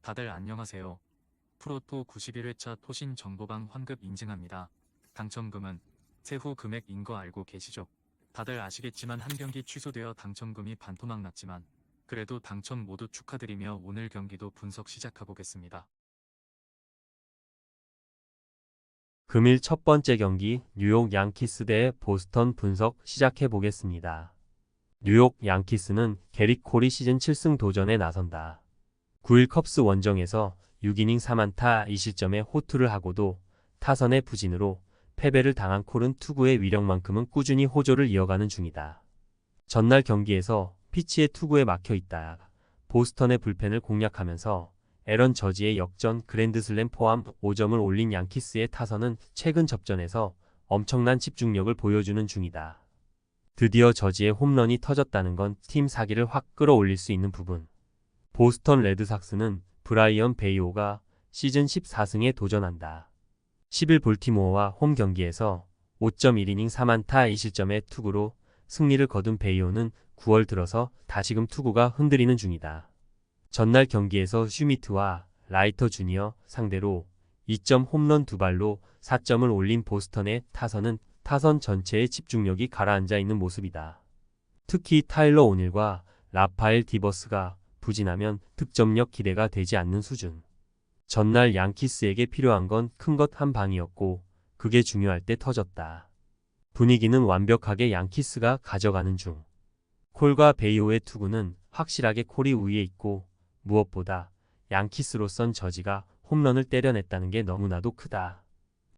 다들 안녕하세요. 프로토 91회차 토신 정보방 환급 인증합니다. 당첨금은 세후 금액인 거 알고 계시죠? 다들 아시겠지만 한 경기 취소되어 당첨금이 반토막 났지만 그래도 당첨 모두 축하드리며 오늘 경기도 분석 시작해보겠습니다. 금일 첫 번째 경기 뉴욕 양키스 대 보스턴 분석 시작해 보겠습니다. 뉴욕 양키스는 게릿 콜이 시즌 7승 도전에 나선다. 9일 컵스 원정에서 6이닝 3안타 2실점에 호투를 하고도 타선의 부진으로 패배를 당한 콜은 투구의 위력만큼은 꾸준히 호조를 이어가는 중이다. 전날 경기에서 피치의 투구에 막혀 있다. 보스턴의 불펜을 공략하면서 에런 저지의 역전 그랜드슬램 포함 5점을 올린 양키스의 타선은 최근 접전에서 엄청난 집중력을 보여주는 중이다. 드디어 저지의 홈런이 터졌다는 건 팀 사기를 확 끌어올릴 수 있는 부분. 보스턴 레드삭스는 브라이언 베이오가 시즌 14승에 도전한다. 10일 볼티모어와 홈 경기에서 5.1이닝 3안타 2실점의 투구로 승리를 거둔 베이오는 9월 들어서 다시금 투구가 흔들리는 중이다. 전날 경기에서 슈미트와 라이터 주니어 상대로 2점 홈런 2발로 4점을 올린 보스턴의 타선은 타선 전체의 집중력이 가라앉아 있는 모습이다. 특히 타일러 오닐과 라파엘 디버스가 부진하면 득점력 기대가 되지 않는 수준. 전날 양키스에게 필요한 건 큰 것 한 방이었고 그게 중요할 때 터졌다. 분위기는 완벽하게 양키스가 가져가는 중. 콜과 베이오의 투구는 확실하게 콜이 우위에 있고 무엇보다 양키스로선 저지가 홈런을 때려냈다는 게 너무나도 크다.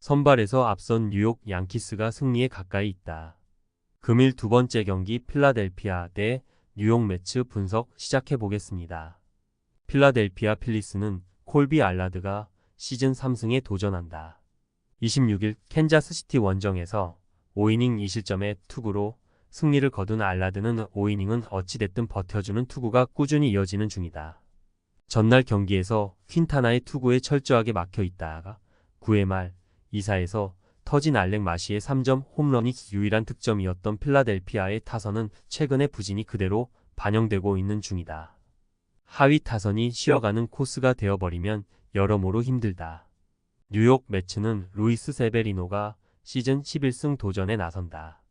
선발에서 앞선 뉴욕 양키스가 승리에 가까이 있다. 금일 두 번째 경기 필라델피아 대 뉴욕 매츠 분석 시작해 보겠습니다. 필라델피아 필리스는 콜비 알라드가 시즌 3승에 도전한다. 26일 캔자스시티 원정에서 5이닝 2실점의 투구로 승리를 거둔 알라드는 5이닝은 어찌됐든 버텨주는 투구가 꾸준히 이어지는 중이다. 전날 경기에서 퀸타나의 투구에 철저하게 막혀 있다가 9회 말 2사에서 터진 알렉 마시의 3점 홈런이 유일한 득점이었던 필라델피아의 타선은 최근의 부진이 그대로 반영되고 있는 중이다. 하위 타선이 쉬어가는 코스가 되어버리면 여러모로 힘들다. 뉴욕 매츠는 루이스 세베리노가 시즌 11승 도전에 나선다.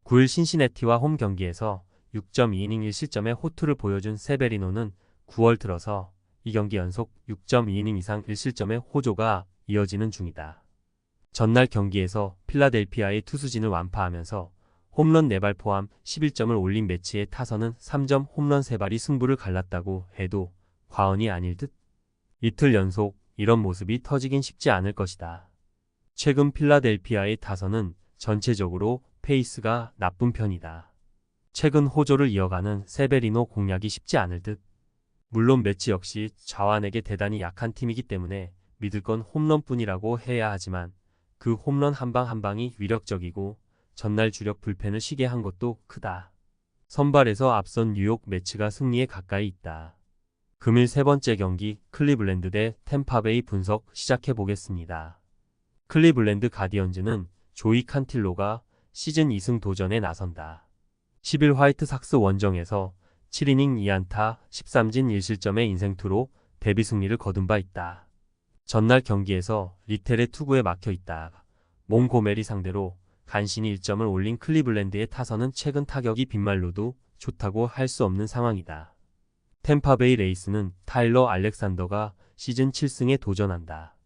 9일 신시내티와 홈 경기에서 6.2이닝 1실점의 호투를 보여준 세베리노는 9월 들어서 이 경기 연속 6.2이닝 이상 1실점의 호조가 이어지는 중이다. 전날 경기에서 필라델피아의 투수진을 완파하면서 홈런 4발 포함 11점을 올린 매치의 타선은 3점 홈런 3발이 승부를 갈랐다고 해도 과언이 아닐 듯. 이틀 연속 이런 모습이 터지긴 쉽지 않을 것이다. 최근 필라델피아의 타선은 전체적으로 페이스가 나쁜 편이다. 최근 호조를 이어가는 세베리노 공략이 쉽지 않을 듯. 물론 매치 역시 좌완에게 대단히 약한 팀이기 때문에 믿을 건 홈런뿐이라고 해야 하지만 그 홈런 한 방 한 방이 위력적이고 전날 주력 불펜을 쉬게 한 것도 크다. 선발에서 앞선 뉴욕 매츠가 승리에 가까이 있다. 금일 세 번째 경기 클리블랜드 대 템파베이 분석 시작해 보겠습니다. 클리블랜드 가디언즈는 조이 칸틸로가 시즌 2승 도전에 나선다. 10일 화이트삭스 원정에서 7이닝 2안타 13진 1실점의 인생투로 데뷔 승리를 거둔 바 있다. 전날 경기에서 리텔의 투구에 막혀 있다. 몽고메리 상대로 간신히 1점을 올린 클리블랜드의 타선은 최근 타격이 빗말로도 좋다고 할 수 없는 상황이다. 템파베이 레이스는 타일러 알렉산더가 시즌 7승에 도전한다.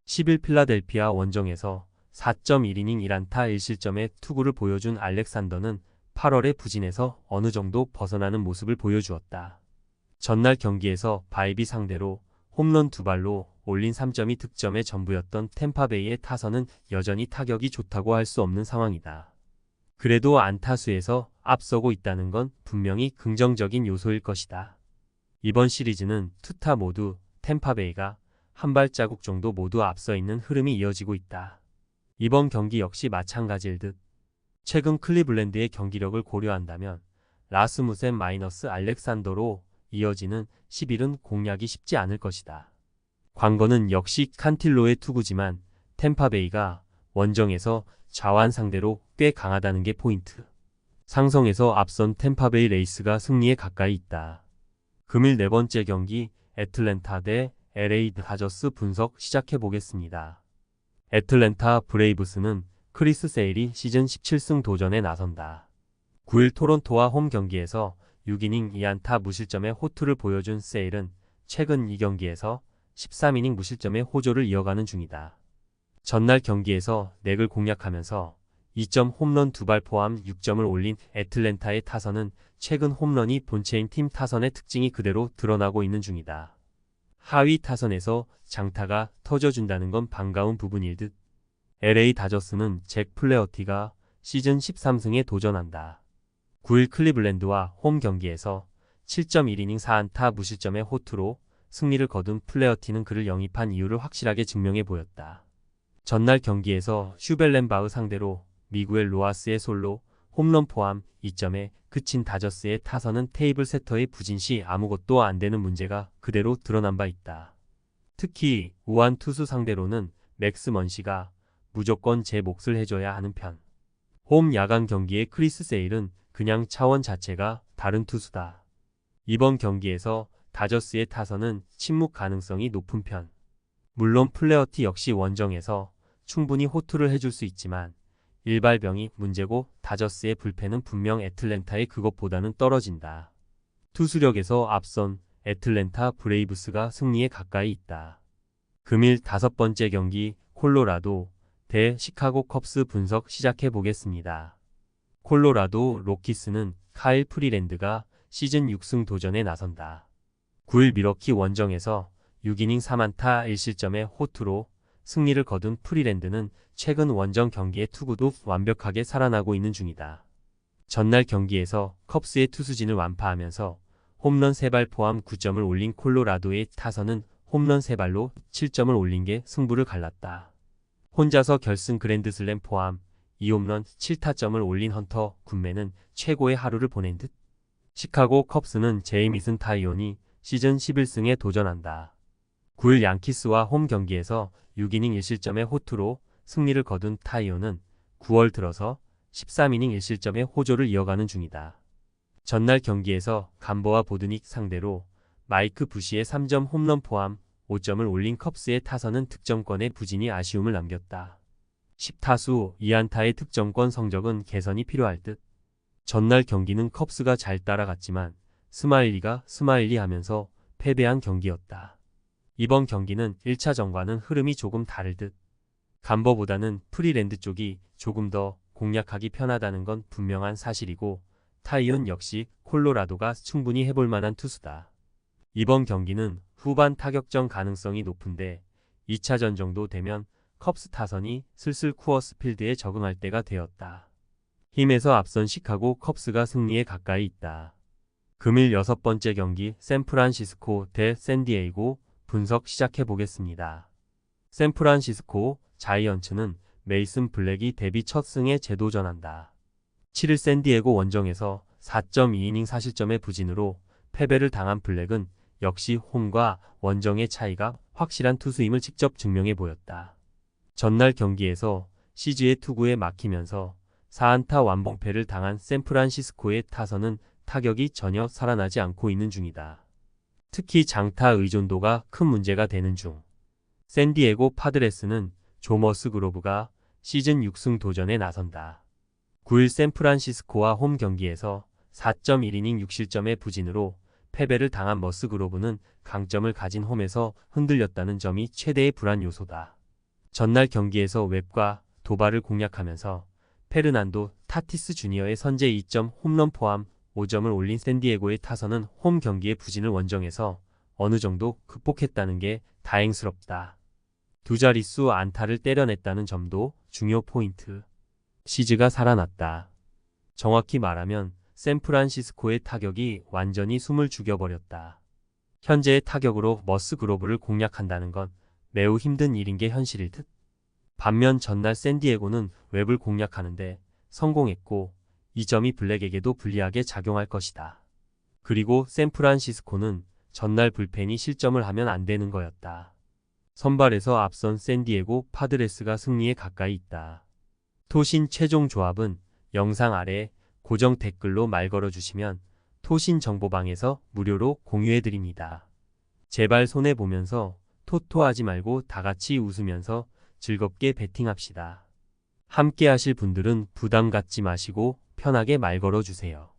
10일 필라델피아 원정에서 4.1이닝 1안타 1실점의 투구를 보여준 알렉산더는 8월의 부진에서 어느 정도 벗어나는 모습을 보여주었다. 전날 경기에서 바이비 상대로 홈런 2발로 올린 3점이 득점의 전부였던 템파베이의 타선은 여전히 타격이 좋다고 할 수 없는 상황이다. 그래도 안타수에서 앞서고 있다는 건 분명히 긍정적인 요소일 것이다. 이번 시리즈는 투타 모두 템파베이가 한 발자국 정도 모두 앞서 있는 흐름이 이어지고 있다. 이번 경기 역시 마찬가지일 듯. 최근 클리블랜드의 경기력을 고려한다면 라스무센 마이너스 알렉산더로 이어지는 10일은 공략이 쉽지 않을 것이다. 관건은 역시 칸틸로의 투구지만 템파베이가 원정에서 좌완 상대로 꽤 강하다는 게 포인트. 상성에서 앞선 템파베이 레이스가 승리에 가까이 있다. 금일 네 번째 경기 애틀랜타 대 LA 다저스 분석 시작해 보겠습니다. 애틀랜타 브레이브스는 크리스 세일이 시즌 17승 도전에 나선다. 9일 토론토와 홈 경기에서 6이닝 2안타 무실점의 호투를 보여준 세일은 최근 2경기에서 13이닝 무실점의 호조를 이어가는 중이다. 전날 경기에서 넥을 공략하면서 2점 홈런 2발 포함 6점을 올린 애틀랜타의 타선은 최근 홈런이 본체인 팀 타선의 특징이 그대로 드러나고 있는 중이다. 하위 타선에서 장타가 터져준다는 건 반가운 부분일 듯. LA 다저스는 잭 플레어티가 시즌 13승에 도전한다. 9일 클리블랜드와 홈 경기에서 7.1이닝 4안타 무실점의 호투로 승리를 거둔 플레어티는 그를 영입한 이유를 확실하게 증명해 보였다. 전날 경기에서 슈벨렌바흐 상대로 미구엘 로하스의 솔로 홈런 포함 2점에 그친 다저스의 타선은 테이블 세터의 부진 시 아무것도 안 되는 문제가 그대로 드러난 바 있다. 특히 우한 투수 상대로는 맥스 먼시가 무조건 제 몫을 해줘야 하는 편. 홈 야간 경기의 크리스 세일은 그냥 차원 자체가 다른 투수다. 이번 경기에서 다저스의 타선은 침묵 가능성이 높은 편. 물론 플레어티 역시 원정에서 충분히 호투를 해줄 수 있지만 일발병이 문제고 다저스의 불펜은 분명 애틀랜타의 그것보다는 떨어진다. 투수력에서 앞선 애틀랜타 브레이브스가 승리에 가까이 있다. 금일 5번째 경기 콜로라도 대 시카고 컵스 분석 시작해 보겠습니다. 콜로라도 로키스는 카일 프리랜드가 시즌 6승 도전에 나선다. 9일 미러키 원정에서 6이닝 3안타 1실점의 호투로 승리를 거둔 프리랜드는 최근 원정 경기의 투구도 완벽하게 살아나고 있는 중이다. 전날 경기에서 컵스의 투수진을 완파하면서 홈런 3발 포함 9점을 올린 콜로라도의 타선은 홈런 3발로 7점을 올린 게 승부를 갈랐다. 혼자서 결승 그랜드슬램 포함 2홈런 7타점을 올린 헌터 굿맨은 최고의 하루를 보낸 듯. 시카고 컵스는 제이미슨 타이온이 시즌 11승에 도전한다. 9일 양키스와 홈 경기에서 6이닝 1실점의 호투로 승리를 거둔 타이온은 9월 들어서 13이닝 1실점의 호조를 이어가는 중이다. 전날 경기에서 감버와 보드닉 상대로 마이크 부시의 3점 홈런 포함 5점을 올린 컵스의 타선은 득점권의 부진이 아쉬움을 남겼다. 10타수 2안타의 득점권 성적은 개선이 필요할 듯. 전날 경기는 컵스가 잘 따라갔지만 스마일리가 스마일리하면서 패배한 경기였다. 이번 경기는 1차전과는 흐름이 조금 다를 듯. 감버보다는 프리랜드 쪽이 조금 더 공략하기 편하다는 건 분명한 사실이고 타이온 역시 콜로라도가 충분히 해볼 만한 투수다. 이번 경기는 후반 타격전 가능성이 높은데 2차전 정도 되면 컵스 타선이 슬슬 쿠어스 필드에 적응할 때가 되었다. 힘에서 앞선 시카고 컵스가 승리에 가까이 있다. 금일 6번째 경기 샌프란시스코 대 샌디에이고 분석 시작해 보겠습니다. 샌프란시스코 자이언츠는 메이슨 블랙이 데뷔 첫 승에 재도전한다. 7일 샌디에고 원정에서 4.2이닝 4실점의 부진으로 패배를 당한 블랙은 역시 홈과 원정의 차이가 확실한 투수임을 직접 증명해 보였다. 전날 경기에서 시즈의 투구에 막히면서 4안타 완봉패를 당한 샌프란시스코의 타선은 타격이 전혀 살아나지 않고 있는 중이다. 특히 장타 의존도가 큰 문제가 되는 중. 샌디에고 파드레스는 조머스 그로브가 시즌 6승 도전에 나선다. 9일 샌프란시스코와 홈 경기에서 4.1이닝 6실점의 부진으로 패배를 당한 머스그로브는 강점을 가진 홈에서 흔들렸다는 점이 최대의 불안 요소다. 전날 경기에서 웹과 도발을 공략하면서 페르난도 타티스 주니어의 선제 2점 홈런 포함 5점을 올린 샌디에고의 타선은 홈 경기의 부진을 원정에서 어느 정도 극복했다는 게 다행스럽다. 두 자릿수 안타를 때려냈다는 점도 중요 포인트. 시즈가 살아났다. 정확히 말하면 샌프란시스코의 타격이 완전히 숨을 죽여버렸다. 현재의 타격으로 머스그로브를 공략한다는 건 매우 힘든 일인 게 현실일 듯. 반면 전날 샌디에고는 웹을 공략하는데 성공했고 이 점이 블랙에게도 불리하게 작용할 것이다. 그리고 샌프란시스코는 전날 불펜이 실점을 하면 안 되는 거였다. 선발에서 앞선 샌디에고 파드레스가 승리에 가까이 있다. 토신 최종 조합은 영상 아래 고정 댓글로 말 걸어주시면 토신 정보방에서 무료로 공유해드립니다. 제발 손해보면서 토토하지 말고 다 같이 웃으면서 즐겁게 베팅합시다. 함께 하실 분들은 부담 갖지 마시고 편하게 말 걸어 주세요.